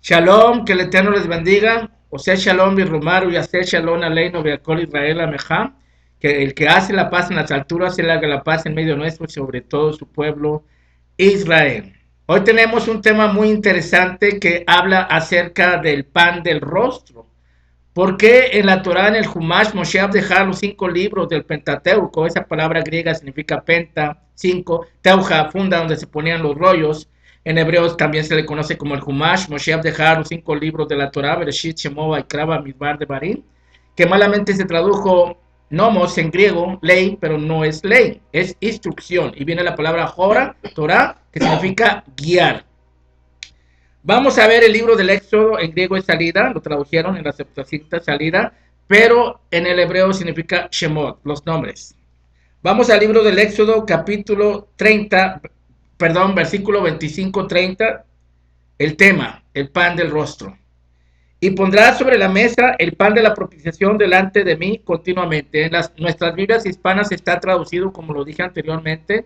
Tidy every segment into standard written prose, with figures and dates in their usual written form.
Shalom, que el Eterno les bendiga. O sea, Shalom y Romaru y hacer Shalom Aleinu Beakol Israel Amejá. Que el que hace la paz en las alturas, él haga la paz en medio nuestro y sobre todo su pueblo Israel. Hoy tenemos un tema muy interesante que habla acerca del pan del rostro. ¿Por qué en la Torah, en el Humash, Moshe dejar los 5 libros del Pentateuco? Esa palabra griega significa penta, 5, teuja, funda donde se ponían los rollos. En hebreo también se le conoce como el Humash. Moshe dejar los 5 libros de la Torah, Bereshit, Shemot, Vaikra, Midbar, Devarim, que malamente se tradujo nomos en griego, ley, pero no es ley, es instrucción. Y viene la palabra Jora, Torah, que significa guiar. Vamos a ver el libro del Éxodo, en griego es salida, lo tradujeron en la Septuaginta salida, pero en el hebreo significa Shemot, los nombres. Vamos al libro del Éxodo, capítulo 30, perdón, versículo 25-30, el tema, el pan del rostro. Y pondrás sobre la mesa el pan de la propiciación delante de mí continuamente. En nuestras Biblias hispanas está traducido, como lo dije anteriormente,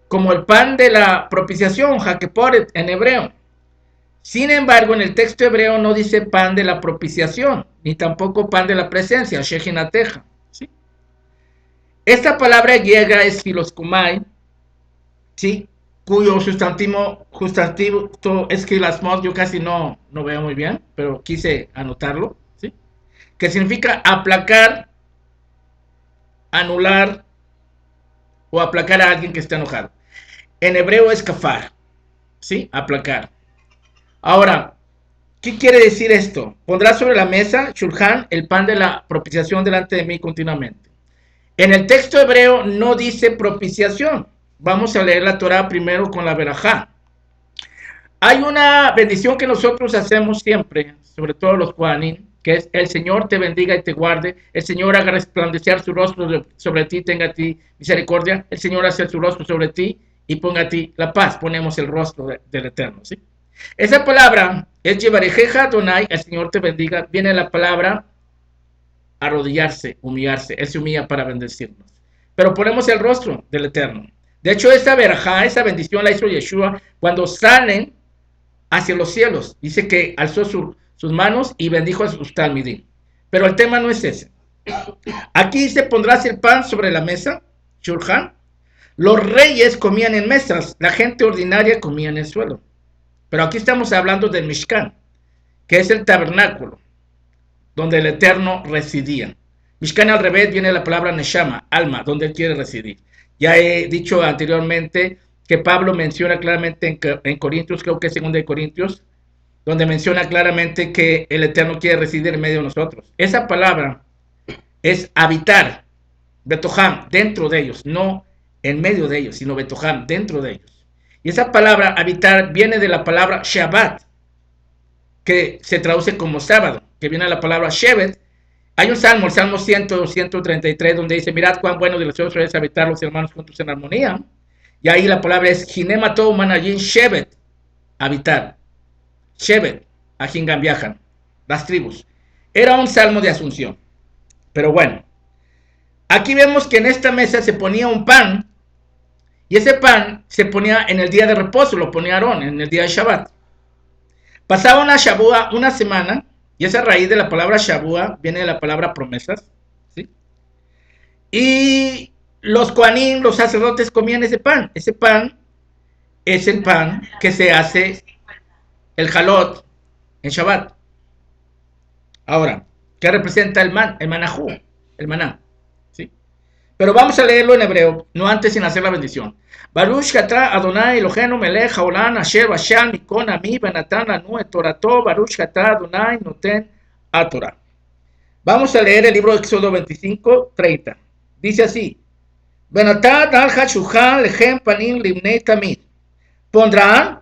como el pan de la propiciación, Hakeporet, en hebreo. Sin embargo, en el texto hebreo no dice pan de la propiciación, ni tampoco pan de la presencia, Shechinateja. ¿Sí? Esta palabra griega es filoskumai, ¿sí? Cuyo sustantivo es kilasmos, yo casi no veo muy bien, pero quise anotarlo, ¿sí? Que significa aplacar, anular o aplacar a alguien que está enojado. En hebreo es kafar, ¿sí? Aplacar. Ahora, ¿qué quiere decir esto? Pondrás sobre la mesa, shulchan, el pan de la propiciación delante de mí continuamente. En el texto hebreo no dice propiciación. Vamos a leer la Torah primero con la verajá. Hay una bendición que nosotros hacemos siempre, sobre todo los Kohanim, que es el Señor te bendiga y te guarde, el Señor haga resplandecer su rostro sobre ti, tenga a ti misericordia, el Señor hace su rostro sobre ti y ponga a ti la paz. Ponemos el rostro del Eterno, ¿sí? Esa palabra es Yevarejeja Adonai, el Señor te bendiga, viene la palabra arrodillarse, humillarse, Él se humilla para bendecirnos. Pero ponemos el rostro del Eterno. De hecho, esa verajá, esa bendición la hizo Yeshua cuando salen hacia los cielos. Dice que alzó sus manos y bendijo a sus talmidim. Pero el tema no es ese. Aquí dice, pondrás el pan sobre la mesa, shulchan. Los reyes comían en mesas, la gente ordinaria comía en el suelo. Pero aquí estamos hablando del Mishkan, que es el tabernáculo, donde el Eterno residía. Mishkan al revés viene la palabra Neshama, alma, donde Él quiere residir. Ya he dicho anteriormente que Pablo menciona claramente en Corintios, creo que es 2 de Corintios, donde menciona claramente que el Eterno quiere residir en medio de nosotros. Esa palabra es habitar, Betoham, dentro de ellos, no en medio de ellos, sino Betoham, dentro de ellos. Y esa palabra habitar viene de la palabra Shabbat, que se traduce como sábado, que viene de la palabra Shevet. Hay un salmo, el Salmo 133, donde dice, mirad cuán bueno y delicioso es habitar los hermanos juntos en armonía. Y ahí la palabra es Hinemato Manajin Shevet, habitar. Shevet, a Hingan viajan, las tribus. Era un salmo de asunción. Pero bueno, aquí vemos que en esta mesa se ponía un pan, y ese pan se ponía en el día de reposo, lo ponía Aarón, en el día de Shabbat. Pasaba una Shabua, una semana, y esa raíz de la palabra Shabua viene de la palabra promesas, ¿sí? Y los Kohanim, los sacerdotes, comían ese pan. Ese pan es el pan que se hace el halot en Shabbat. Ahora, ¿qué representa el manajú? El maná, ¿sí? Pero vamos a leerlo en hebreo, no antes sin hacer la bendición. Baruch atah Adonai Eloheinu melech haolam asher bashal mikol ami venatan lanu et torato Baruch atah Adonai noten haTorah. Vamos a leer el libro de Éxodo 25:30. Dice así: Benatat al hashulchan lechem panim limnei tamid. Pondrán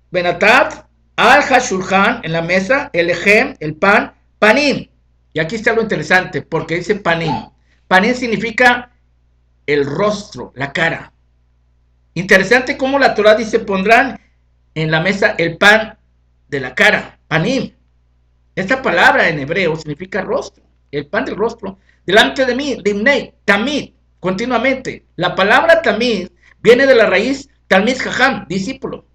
Benatat al hashulchan, en la mesa, el lechem, el pan, panim. Y aquí está lo interesante, porque dice panim. Panim significa el rostro, la cara. Interesante cómo la Torah dice, pondrán en la mesa el pan de la cara, panim. Esta palabra en hebreo significa rostro, el pan del rostro. Delante de mí, limnei, tamid, continuamente. La palabra tamid viene de la raíz talmid jajam, discípulo.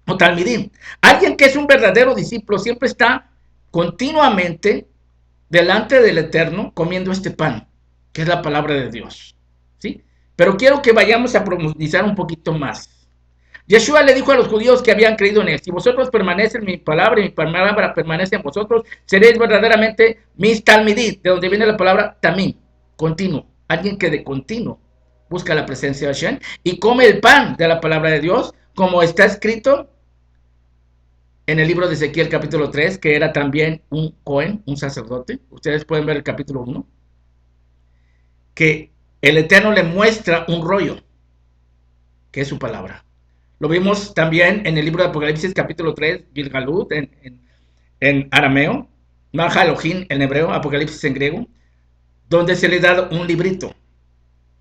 o talmidim. Alguien que es un verdadero discípulo siempre está continuamente delante del Eterno comiendo este pan, que es la palabra de Dios. ¿Sí? Pero quiero que vayamos a profundizar un poquito más. Yeshua le dijo a los judíos que habían creído en él: si vosotros permanecen en mi palabra y mi palabra permanece en vosotros, seréis verdaderamente mis talmidid, de donde viene la palabra tamim, continuo. Alguien que de continuo busca la presencia de Hashem y come el pan de la palabra de Dios, como está escrito en el libro de Ezequiel capítulo 3, que era también un Cohen, un sacerdote. Ustedes pueden ver el capítulo 1, que el Eterno le muestra un rollo, que es su palabra. Lo vimos también en el libro de Apocalipsis capítulo 3, Gilgalut en arameo, Mahalohin en hebreo, Apocalipsis en griego, donde se le da un librito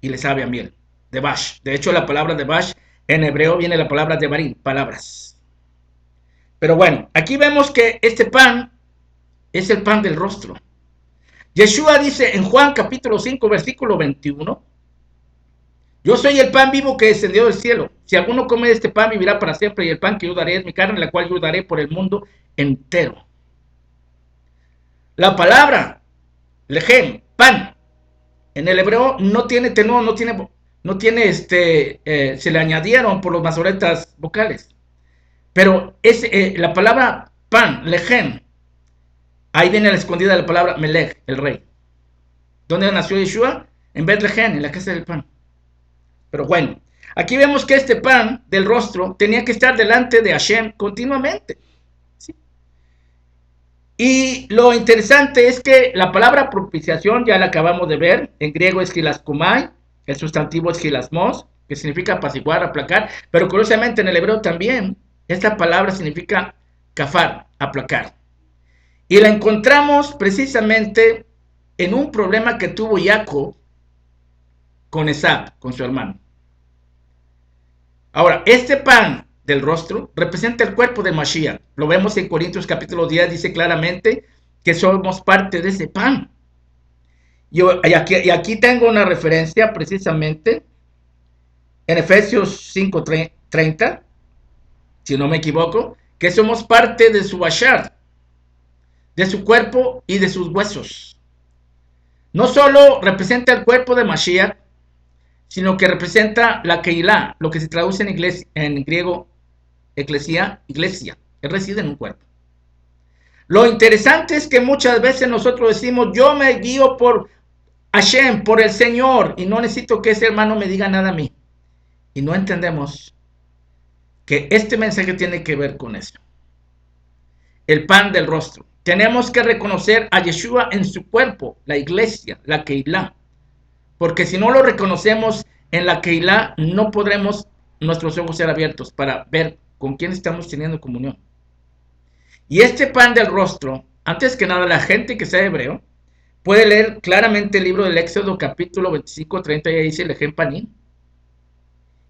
y le sabe a miel, de Bash. De hecho, la palabra de Bash en hebreo viene la palabra de Barim, palabras. Pero bueno, aquí vemos que este pan es el pan del rostro. Yeshua dice en Juan capítulo 5, versículo 21, yo soy el pan vivo que descendió del cielo. Si alguno come de este pan, vivirá para siempre, y el pan que yo daré es mi carne, la cual yo daré por el mundo entero. La palabra lejem, pan, en el hebreo no tiene tenor, se le añadieron por los masoretas vocales. Pero es la palabra pan, lejem, ahí viene la escondida de la palabra melech, el rey. ¿Dónde nació Yeshua? En Betlehem, en la casa del pan. Pero bueno, aquí vemos que este pan del rostro tenía que estar delante de Hashem continuamente. ¿Sí? Y lo interesante es que la palabra propiciación ya la acabamos de ver. En griego es hilaskomai, el sustantivo es hilasmos, que significa apaciguar, aplacar. Pero curiosamente en el hebreo también esta palabra significa kafar, aplacar. Y la encontramos precisamente en un problema que tuvo Jacob con Esab, con su hermano. Ahora, este pan del rostro representa el cuerpo de Mashiach. Lo vemos en Corintios capítulo 10, dice claramente que somos parte de ese pan. Y aquí tengo una referencia precisamente en Efesios 5:30, si no me equivoco, que somos parte de su bashar, de su cuerpo y de sus huesos. No solo representa el cuerpo de Mashiach, sino que representa la Keilah, lo que se traduce en griego, iglesia. Él reside en un cuerpo. Lo interesante es que muchas veces nosotros decimos, yo me guío por Hashem, por el Señor, y no necesito que ese hermano me diga nada a mí. Y no entendemos que este mensaje tiene que ver con eso. El pan del rostro. Tenemos que reconocer a Yeshua en su cuerpo, la iglesia, la Keilah. Porque si no lo reconocemos en la Keilah, no podremos nuestros ojos ser abiertos para ver con quién estamos teniendo comunión. Y este pan del rostro, antes que nada, la gente que sea hebreo puede leer claramente el libro del Éxodo capítulo 25-30, y ahí dice lejem panim.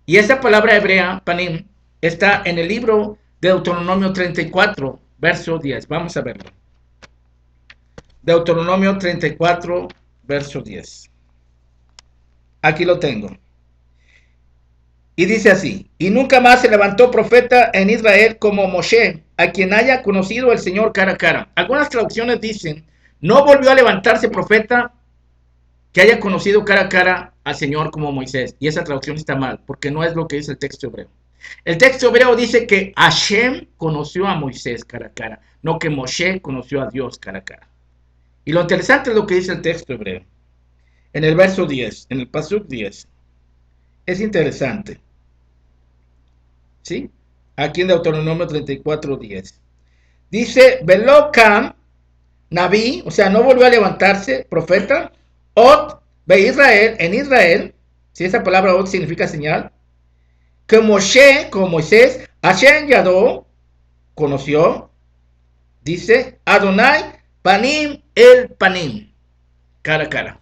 Y esa palabra hebrea, panim, está en el libro de Deuteronomio 34, verso 10. Vamos a verlo. Deuteronomio 34, verso 10. Aquí lo tengo. Y dice así: y nunca más se levantó profeta en Israel como Moshe, a quien haya conocido el Señor cara a cara. Algunas traducciones dicen, no volvió a levantarse profeta que haya conocido cara a cara al Señor como Moisés. Y esa traducción está mal, porque no es lo que dice el texto hebreo. El texto hebreo dice que Hashem conoció a Moisés cara a cara, no que Moshe conoció a Dios cara a cara. Y lo interesante es lo que dice el texto hebreo. En el verso 10, en el pasuk 10. Es interesante. ¿Sí? Aquí en Deuteronomio 34:10. Dice, Velo Kam, Naví, o sea, no volvió a levantarse, profeta, Ot, ve Israel, en Israel, si esa palabra Ot significa señal, que Moshe, como Moisés, Hashem Yadó, conoció, dice, Adonai, Panim, el Panim, cara a cara.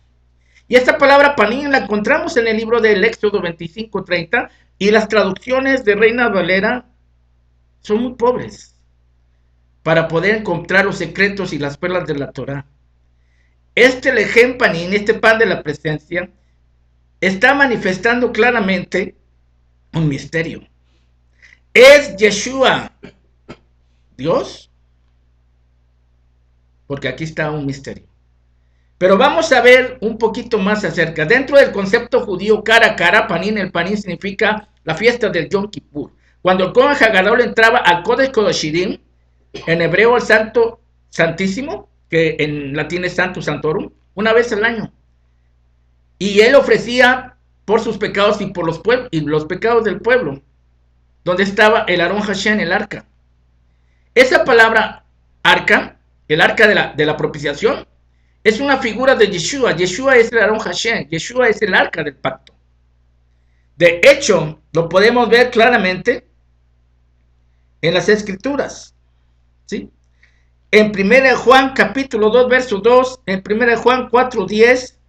Y esta palabra panim la encontramos en el libro del Éxodo 25:30, y las traducciones de Reina Valera son muy pobres para poder encontrar los secretos y las perlas de la Torá. Este lejem panim, este pan de la presencia, está manifestando claramente un misterio. ¿Es Yeshua Dios? Porque aquí está un misterio. Pero vamos a ver un poquito más acerca. Dentro del concepto judío cara a cara, panín, el panín significa la fiesta del Yom Kippur. Cuando el Kohen Hagadol entraba al Kodesh Kodashim, en hebreo el Santo Santísimo, que en latín es Santo Santorum, una vez al año. Y él ofrecía por sus pecados y por los pecados del pueblo, donde estaba el Aarón Hashem, el arca. Esa palabra arca, el arca de la propiciación, es una figura de Yeshua. Yeshua es el Aarón Hashem. Yeshua es el arca del pacto. De hecho, lo podemos ver claramente en las Escrituras. ¿Sí? En 1 Juan capítulo 2, verso 2, en 1 Juan 4, 10,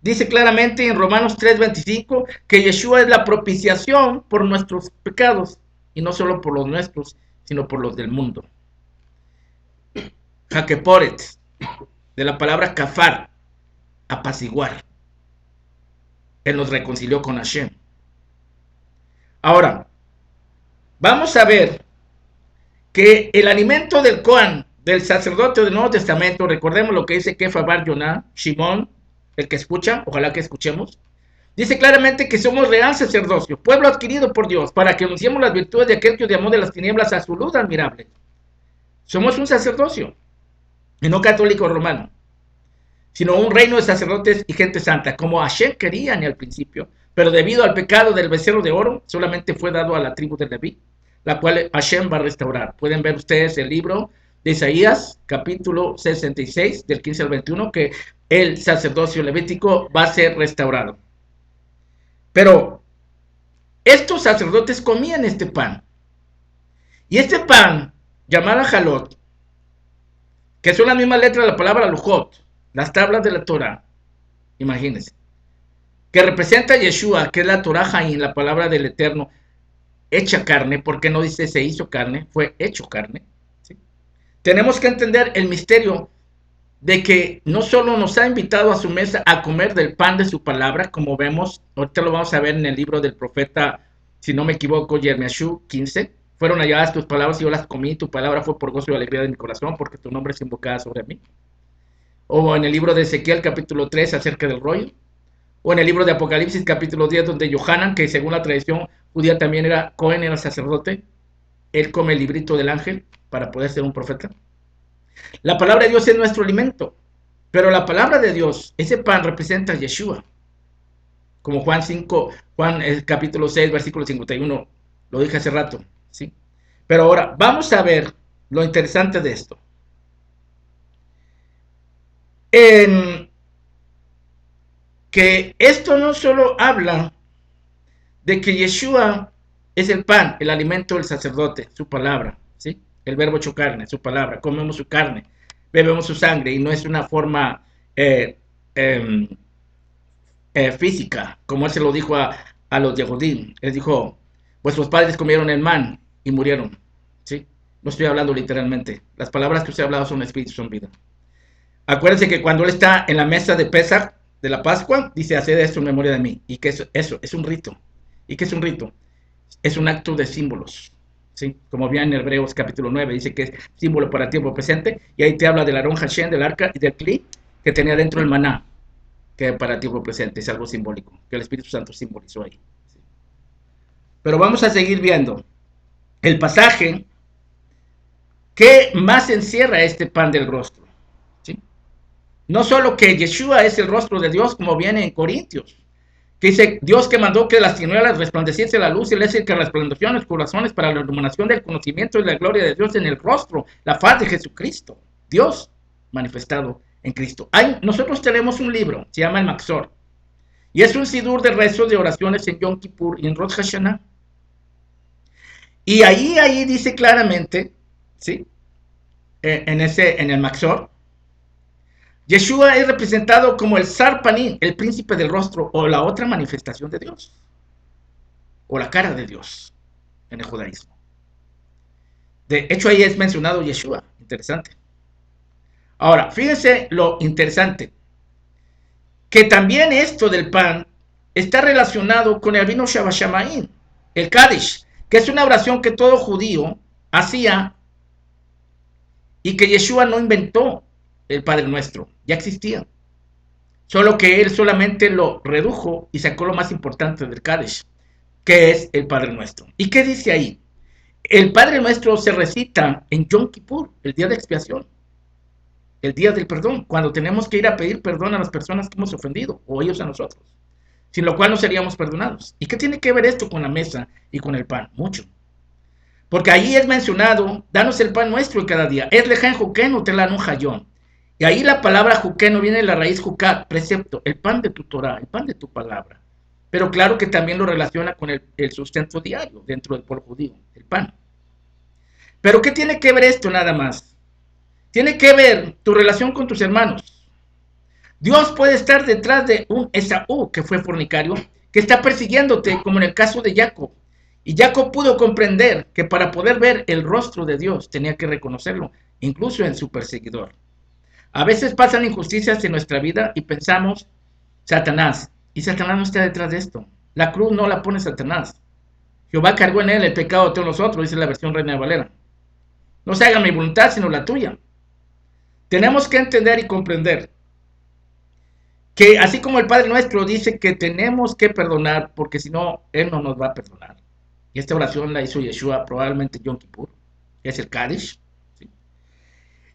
dice claramente en Romanos 3, 25, que Yeshua es la propiciación por nuestros pecados. Y no solo por los nuestros, sino por los del mundo. Hakeporet, de la palabra kafar, apaciguar. Él nos reconcilió con Hashem. Ahora, vamos a ver que el alimento del Cohen, del sacerdote del Nuevo Testamento, recordemos lo que dice Kefa Bar Yonah, Shimón, el que escucha, ojalá que escuchemos, dice claramente que somos real sacerdocio, pueblo adquirido por Dios, para que anunciemos las virtudes de aquel que os llamó de las tinieblas a su luz admirable. Somos un sacerdocio, y no católico romano, sino un reino de sacerdotes y gente santa, como Hashem quería en el principio, pero debido al pecado del becerro de oro, solamente fue dado a la tribu de Leví, la cual Hashem va a restaurar. Pueden ver ustedes el libro de Isaías, capítulo 66, del 15 al 21, que el sacerdocio levítico va a ser restaurado. Pero estos sacerdotes comían este pan. Y este pan, llamado jalot, que son la misma letra de la palabra lujot, las tablas de la Torah, imagínense, que representa a Yeshua, que es la Torah Haim, la palabra del Eterno, hecha carne, porque no dice se hizo carne, fue hecho carne. ¿Sí? Tenemos que entender el misterio de que no solo nos ha invitado a su mesa a comer del pan de su palabra, como vemos, ahorita lo vamos a ver en el libro del profeta, si no me equivoco, Yirmiyahu 15, fueron halladas tus palabras y yo las comí, tu palabra fue por gozo y alegría de mi corazón, porque tu nombre es invocada sobre mí. O en el libro de Ezequiel capítulo 3 acerca del rollo, o en el libro de Apocalipsis capítulo 10 donde Yohanan, que según la tradición judía también era Cohen, era sacerdote, él come el librito del ángel para poder ser un profeta. La palabra de Dios es nuestro alimento, pero la palabra de Dios, ese pan representa a Yeshua, como Juan capítulo 6 versículo 51, lo dije hace rato, ¿sí? Pero ahora vamos a ver lo interesante de esto. Que esto no solo habla de que Yeshua es el pan, el alimento del sacerdote, su palabra, ¿sí? El verbo hecho carne, su palabra, comemos su carne, bebemos su sangre, y no es una forma física, como él se lo dijo a los Yehudim. Él dijo, vuestros padres comieron el man y murieron, ¿sí? No estoy hablando literalmente, las palabras que usted ha hablado son espíritu, son vida. Acuérdense que cuando él está en la mesa de Pesach, de la Pascua, dice, haced esto en memoria de mí, y que eso es un rito. ¿Y qué es un rito? Es un acto de símbolos, ¿sí? Como bien en Hebreos capítulo 9, dice que es símbolo para el tiempo presente, y ahí te habla del Aarón Hashem, del arca y del Kli, que tenía dentro el maná, que para el tiempo presente es algo simbólico, que el Espíritu Santo simbolizó ahí. ¿Sí? Pero vamos a seguir viendo el pasaje que más encierra este pan del rostro. ¿Sí? No solo que Yeshua es el rostro de Dios, como viene en Corintios, que dice, Dios que mandó que las tinieblas resplandeciese la luz, y él es el que resplandeció en los corazones para la iluminación del conocimiento y la gloria de Dios en el rostro, la faz de Jesucristo, Dios manifestado en Cristo. Nosotros tenemos un libro, se llama el Maxor, y es un sidur de rezos de oraciones en Yom Kippur y en Rosh Hashanah. Y ahí dice claramente, ¿sí? En el Maxor, Yeshua es representado como el Sar Panim, el príncipe del rostro, o la otra manifestación de Dios, o la cara de Dios en el judaísmo. De hecho, ahí es mencionado Yeshua, interesante. Ahora, fíjense lo interesante, que también esto del pan está relacionado con el vino Shabbat Shamayim, el Kadish, que es una oración que todo judío hacía y que Yeshua no inventó el Padre Nuestro, ya existía. Solo que él solamente lo redujo y sacó lo más importante del Kadesh, que es el Padre Nuestro. ¿Y qué dice ahí? El Padre Nuestro se recita en Yom Kippur, el día de expiación, el día del perdón, cuando tenemos que ir a pedir perdón a las personas que hemos ofendido, o ellos a nosotros, sin lo cual no seríamos perdonados. ¿Y qué tiene que ver esto con la mesa y con el pan? Mucho. Porque ahí es mencionado, danos el pan nuestro cada día. Es lejan juqueno telanu hayón. Y ahí la palabra juqueno viene de la raíz jucat, precepto, el pan de tu Torah, el pan de tu palabra. Pero claro que también lo relaciona con el sustento diario dentro del pueblo judío, el pan. Pero ¿qué tiene que ver esto nada más? Tiene que ver tu relación con tus hermanos. Dios puede estar detrás de un Esaú, que fue fornicario, que está persiguiéndote, como en el caso de Jacob. Y Jacob pudo comprender que para poder ver el rostro de Dios tenía que reconocerlo, incluso en su perseguidor. A veces pasan injusticias en nuestra vida y pensamos, Satanás, y Satanás no está detrás de esto. La cruz no la pone Satanás. Jehová cargó en él el pecado de todos nosotros, dice la versión Reina Valera. No se haga mi voluntad, sino la tuya. Tenemos que entender y comprender que así como el Padre Nuestro dice que tenemos que perdonar, porque si no, Él no nos va a perdonar. Y esta oración la hizo Yeshua probablemente Yom Kippur, que es el Kaddish. ¿Sí?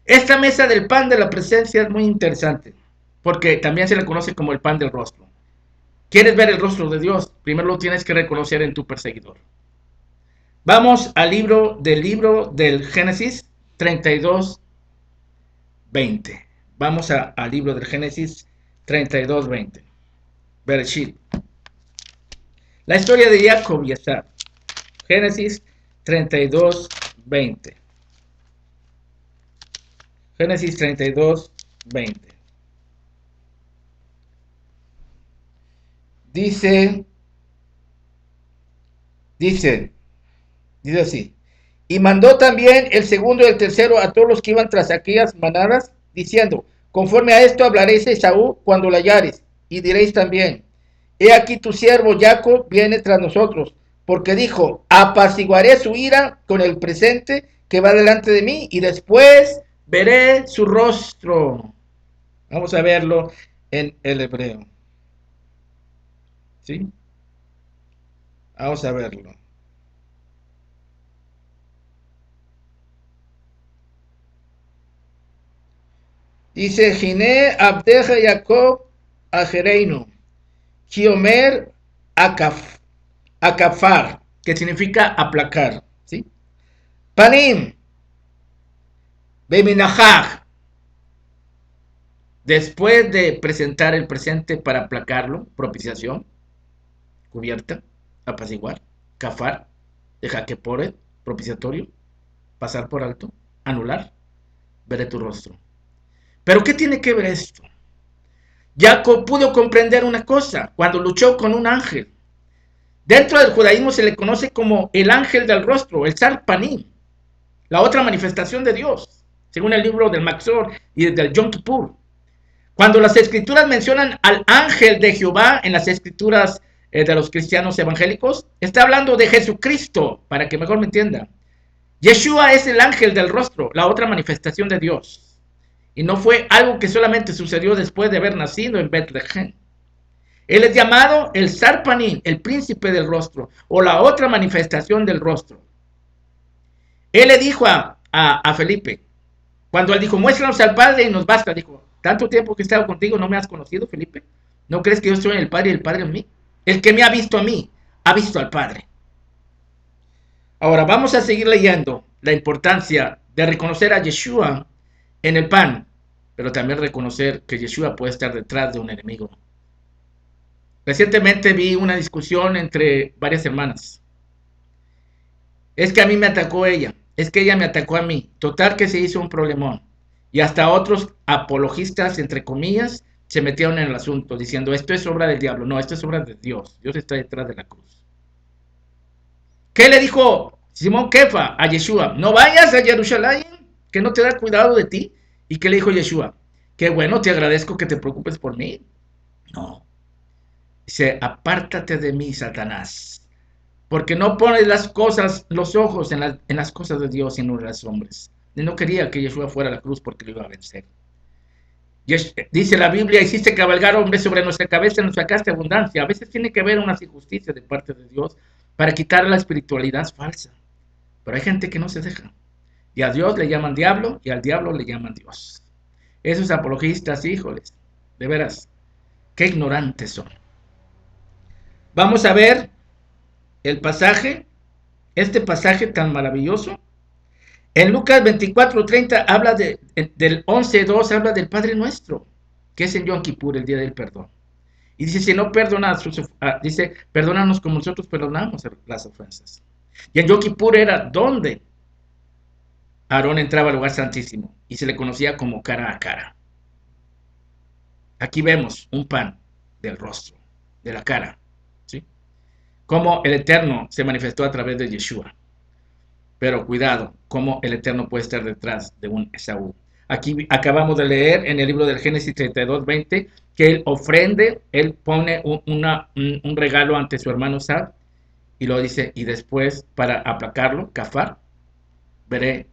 Esta mesa del pan de la presencia es muy interesante, porque también se le conoce como el pan del rostro. ¿Quieres ver el rostro de Dios? Primero lo tienes que reconocer en tu perseguidor. Vamos al libro del Génesis 32, 20. Vamos al libro del Génesis 32, 20. Bereshit. La historia de Jacob y Esau. Génesis 32, 20. Génesis 32, 20. Dice así. Y mandó también el segundo y el tercero a todos los que iban tras aquellas manadas, diciendo, conforme a esto hablaréis a Esaú cuando la hallares, y diréis también, he aquí tu siervo Jacob viene tras nosotros, porque dijo, apaciguaré su ira con el presente que va delante de mí, y después veré su rostro. Vamos a verlo en el hebreo. ¿Sí? Vamos a verlo. Dice, Gine Abdeja Jacob Ajereinu, Hiomer Akafar, que significa aplacar, ¿sí? Panim, Beminajaj, después de presentar el presente para aplacarlo, propiciación, cubierta, apaciguar, Kafar, de Jaqueporet, propiciatorio, pasar por alto, anular, veré tu rostro. ¿Pero qué tiene que ver esto? Jacob pudo comprender una cosa cuando luchó con un ángel. Dentro del judaísmo se le conoce como el ángel del rostro, el Sarpanim, la otra manifestación de Dios, según el libro del Maxor y del Yom Kippur. Cuando las escrituras mencionan al ángel de Jehová en las escrituras de los cristianos evangélicos, está hablando de Jesucristo, para que mejor me entiendan. Yeshua es el ángel del rostro, la otra manifestación de Dios. Y no fue algo que solamente sucedió después de haber nacido en Betlehem. Él es llamado el Sarpanim, el príncipe del rostro, o la otra manifestación del rostro. Él le dijo a Felipe, cuando él dijo, muéstranos al Padre y nos basta, dijo, tanto tiempo que he estado contigo, ¿no me has conocido, Felipe? ¿No crees que yo estoy en el Padre y el Padre en mí? El que me ha visto a mí, ha visto al Padre. Ahora, vamos a seguir leyendo la importancia de reconocer a Yeshua en el pan, pero también reconocer que Yeshua puede estar detrás de un enemigo. Recientemente vi una discusión entre varias hermanas. Es que a mí me atacó ella, es que ella me atacó a mí. Total que se hizo un problemón. Y hasta otros apologistas, entre comillas, se metieron en el asunto, diciendo, esto es obra del diablo. No, esto es obra de Dios. Dios está detrás de la cruz. ¿Qué le dijo Simón Kefa a Yeshua? No vayas a Jerusalén, que no te da cuidado de ti. ¿Y qué le dijo Yeshua? Qué bueno, te agradezco que te preocupes por mí. No. Dice, apártate de mí, Satanás, porque no pones las cosas, los ojos en las cosas de Dios y no en los hombres. Él no quería que Yeshua fuera a la cruz porque lo iba a vencer. Dice la Biblia, hiciste cabalgar hombres sobre nuestra cabeza, nos sacaste abundancia. A veces tiene que haber unas injusticias de parte de Dios para quitar la espiritualidad falsa. Pero hay gente que no se deja. Y a Dios le llaman diablo y al diablo le llaman Dios. Esos apologistas, híjoles, de veras, qué ignorantes son. Vamos a ver el pasaje, este pasaje tan maravilloso. En Lucas 24:30 habla del 11:2, habla del Padre Nuestro, que es en Yom Kippur, el día del perdón. Y dice, si no perdonas, dice, perdónanos como nosotros perdonamos las ofensas. Y en Yom Kippur era donde Aarón entraba al lugar santísimo y se le conocía como cara a cara. Aquí vemos un pan del rostro, de la cara, ¿sí? Cómo el Eterno se manifestó a través de Yeshua. Pero cuidado, cómo el Eterno puede estar detrás de un Esaú. Aquí acabamos de leer en el libro del Génesis 32:20 que él ofrende, él pone un regalo ante su hermano Sab y lo dice, y después para aplacarlo, Cafar, veré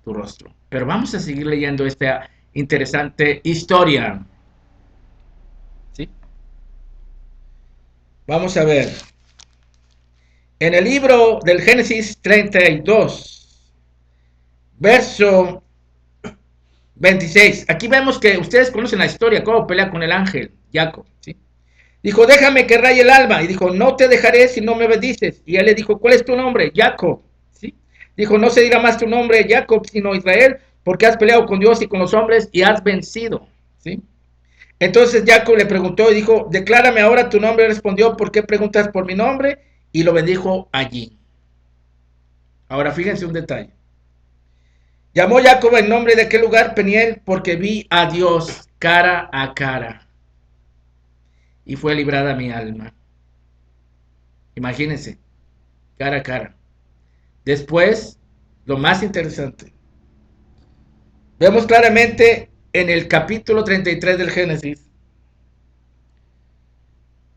tu rostro. Pero vamos a seguir leyendo esta interesante historia. ¿Sí? Vamos a ver. En el libro del Génesis 32, verso 26. Aquí vemos que ustedes conocen la historia, cómo pelea con el ángel, Jacob, ¿sí? Dijo, déjame que raye el alba. Y dijo, no te dejaré si no me bendices. Y él le dijo, ¿cuál es tu nombre? Jacob, ¿sí? Dijo, no se dirá más tu nombre Jacob, sino Israel, porque has peleado con Dios y con los hombres y has vencido, ¿sí? Entonces Jacob le preguntó y dijo, declárame ahora tu nombre. Respondió, ¿por qué preguntas por mi nombre? Y lo bendijo allí. Ahora fíjense un detalle. Llamó Jacob el nombre de aquel lugar Peniel, porque vi a Dios cara a cara y fue librada mi alma. Imagínense, cara a cara. Después, lo más interesante, vemos claramente en el capítulo 33 del Génesis,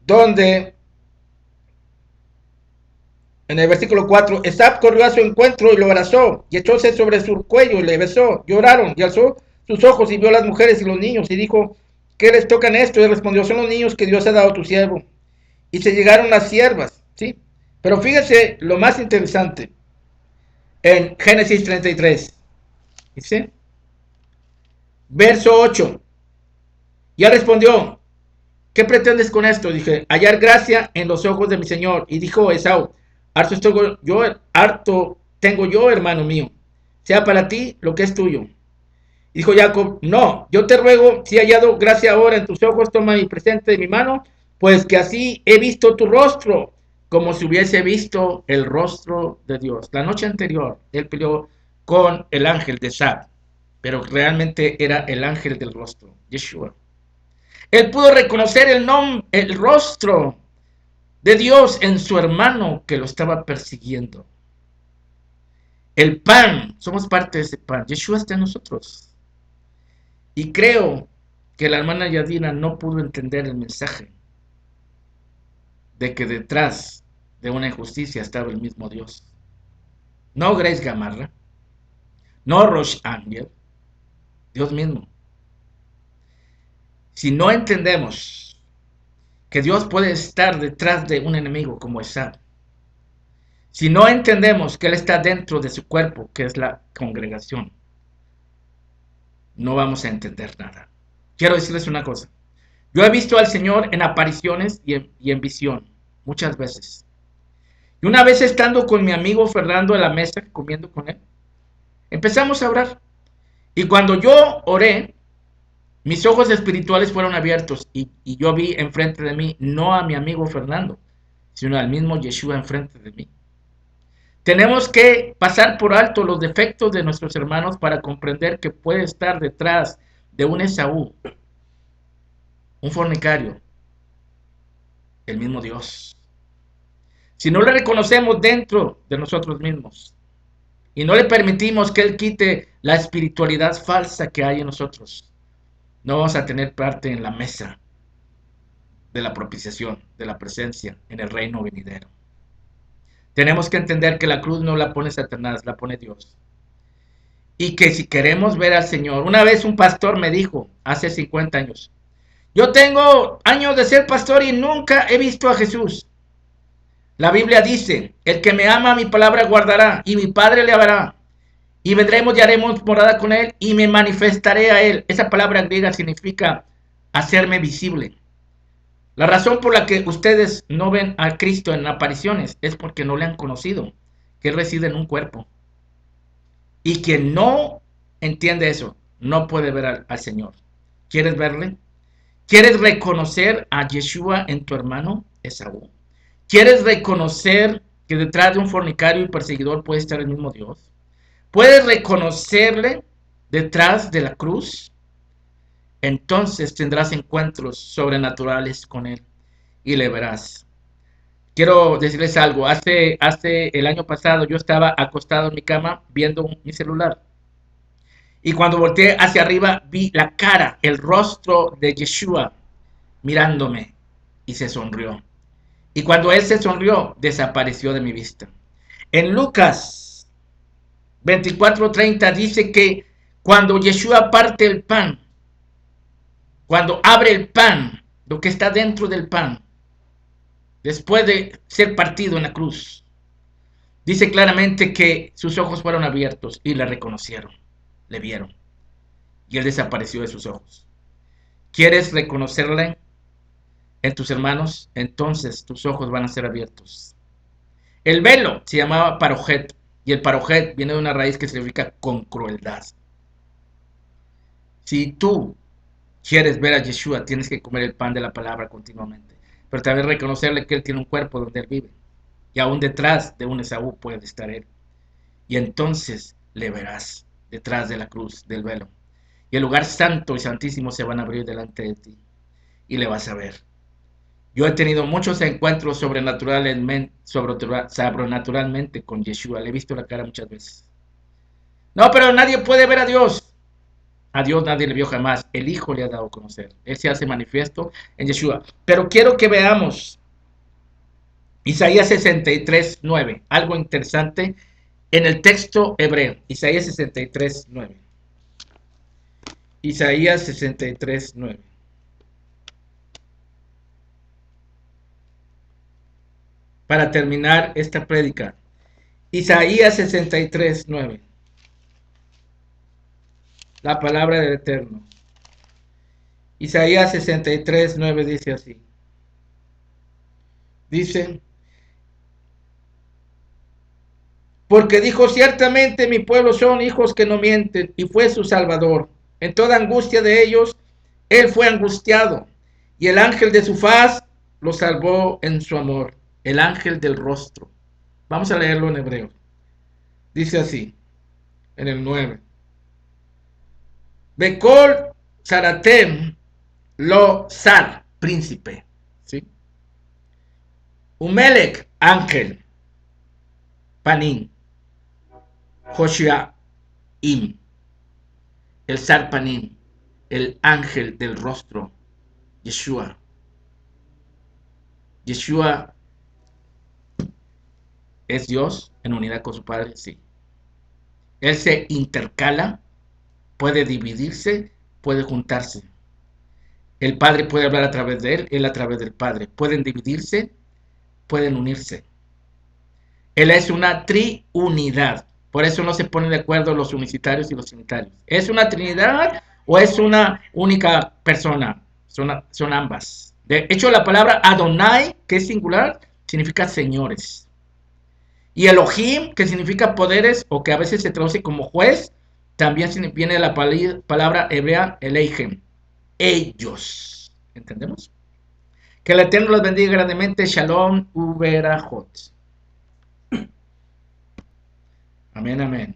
donde en el versículo 4, Esab corrió a su encuentro y lo abrazó, y echóse sobre su cuello y le besó. Lloraron, y alzó sus ojos y vio a las mujeres y los niños, y dijo, ¿qué les tocan esto? Y respondió, son los niños que Dios ha dado a tu siervo. Y se llegaron las siervas, ¿sí? Pero fíjense lo más interesante, en Génesis 33, dice, verso 8, ya respondió, ¿qué pretendes con esto? Dije, hallar gracia en los ojos de mi señor. Y dijo Esaú, harto tengo yo, hermano mío, sea para ti lo que es tuyo. Y dijo Jacob, no, yo te ruego, si he hallado gracia ahora en tus ojos, toma mi presente de mi mano, pues que así he visto tu rostro, como si hubiese visto el rostro de Dios. La noche anterior, él peleó con el ángel de Sab, pero realmente era el ángel del rostro, Yeshua. Él pudo reconocer el rostro de Dios en su hermano que lo estaba persiguiendo. El pan, somos parte de ese pan. Yeshua está en nosotros. Y creo que la hermana Yadira no pudo entender el mensaje de que detrás de una injusticia estaba el mismo Dios. No Grace Gamarra, no Rosh Angel, Dios mismo. Si no entendemos que Dios puede estar detrás de un enemigo como Esab, si no entendemos que Él está dentro de su cuerpo, que es la congregación, no vamos a entender nada. Quiero decirles una cosa. Yo he visto al Señor en apariciones y en visión, muchas veces. Y una vez estando con mi amigo Fernando en la mesa, comiendo con él, empezamos a orar. Y cuando yo oré, mis ojos espirituales fueron abiertos y yo vi enfrente de mí, no a mi amigo Fernando, sino al mismo Yeshua enfrente de mí. Tenemos que pasar por alto los defectos de nuestros hermanos para comprender que puede estar detrás de un Esaú, un fornicario, el mismo Dios. Si no le reconocemos dentro de nosotros mismos y no le permitimos que Él quite la espiritualidad falsa que hay en nosotros, no vamos a tener parte en la mesa de la propiciación, de la presencia en el reino venidero. Tenemos que entender que la cruz no la pone Satanás, la pone Dios. Y que si queremos ver al Señor, una vez un pastor me dijo, hace 50 años, yo tengo años de ser pastor y nunca he visto a Jesús. La Biblia dice, el que me ama mi palabra guardará y mi Padre le amará. Y vendremos y haremos morada con él y me manifestaré a él. Esa palabra griega significa hacerme visible. La razón por la que ustedes no ven a Cristo en apariciones es porque no le han conocido, que él reside en un cuerpo. Y quien no entiende eso, no puede ver al Señor. ¿Quieres verle? ¿Quieres reconocer a Yeshua en tu hermano Esaú? ¿Quieres reconocer que detrás de un fornicario y perseguidor puede estar el mismo Dios? ¿Puedes reconocerle detrás de la cruz? Entonces tendrás encuentros sobrenaturales con él y le verás. Quiero decirles algo. Hace el año pasado yo estaba acostado en mi cama viendo mi celular. Y cuando volteé hacia arriba vi la cara, el rostro de Yeshua mirándome y se sonrió. Y cuando él se sonrió, desapareció de mi vista. En Lucas 24:30 dice que cuando Yeshua parte el pan, cuando abre el pan, lo que está dentro del pan, después de ser partido en la cruz, dice claramente que sus ojos fueron abiertos y le reconocieron, le vieron. Y él desapareció de sus ojos. ¿Quieres reconocerle en tus hermanos? Entonces tus ojos van a ser abiertos. El velo se llamaba parojet, y el parojet viene de una raíz que significa con crueldad. Si tú quieres ver a Yeshua, tienes que comer el pan de la palabra continuamente, pero también reconocerle que él tiene un cuerpo donde él vive, y aún detrás de un Esaú puede estar él. Y entonces le verás detrás de la cruz, del velo. Y el lugar santo y santísimo se van a abrir delante de ti, y le vas a ver. Yo he tenido muchos encuentros sobrenaturalmente con Yeshua. Le he visto la cara muchas veces. No, pero nadie puede ver a Dios. A Dios nadie le vio jamás. El Hijo le ha dado a conocer. Él se hace manifiesto en Yeshua. Pero quiero que veamos Isaías 63:9. Algo interesante en el texto hebreo. Isaías 63:9. Isaías 63:9. Para terminar esta prédica. Isaías 63:9. La palabra del Eterno. Isaías 63:9 dice así. Dice, porque dijo ciertamente mi pueblo son hijos que no mienten, y fue su salvador. En toda angustia de ellos, él fue angustiado, y el ángel de su faz lo salvó en su amor. El ángel del rostro. Vamos a leerlo en hebreo. Dice así, en el 9. Bekol Saratem lo Sar, príncipe. ¿Sí? Umelech, ángel. Panim. Hoshiaim, el Sarpanim, el ángel del rostro, Yeshua. Yeshua es Dios en unidad con su Padre, sí. Él se intercala, puede dividirse, puede juntarse. El Padre puede hablar a través de él a través del Padre. Pueden dividirse, pueden unirse. Él es una triunidad. Por eso no se ponen de acuerdo los unicitarios y los trinitarios. ¿Es una trinidad o es una única persona? Son ambas. De hecho, la palabra Adonai, que es singular, significa señores. Y Elohim, que significa poderes, o que a veces se traduce como juez, también viene de la palabra hebrea Eleihem. Ellos. ¿Entendemos? Que el Eterno los bendiga grandemente. Shalom Uberajot. Amén, amén.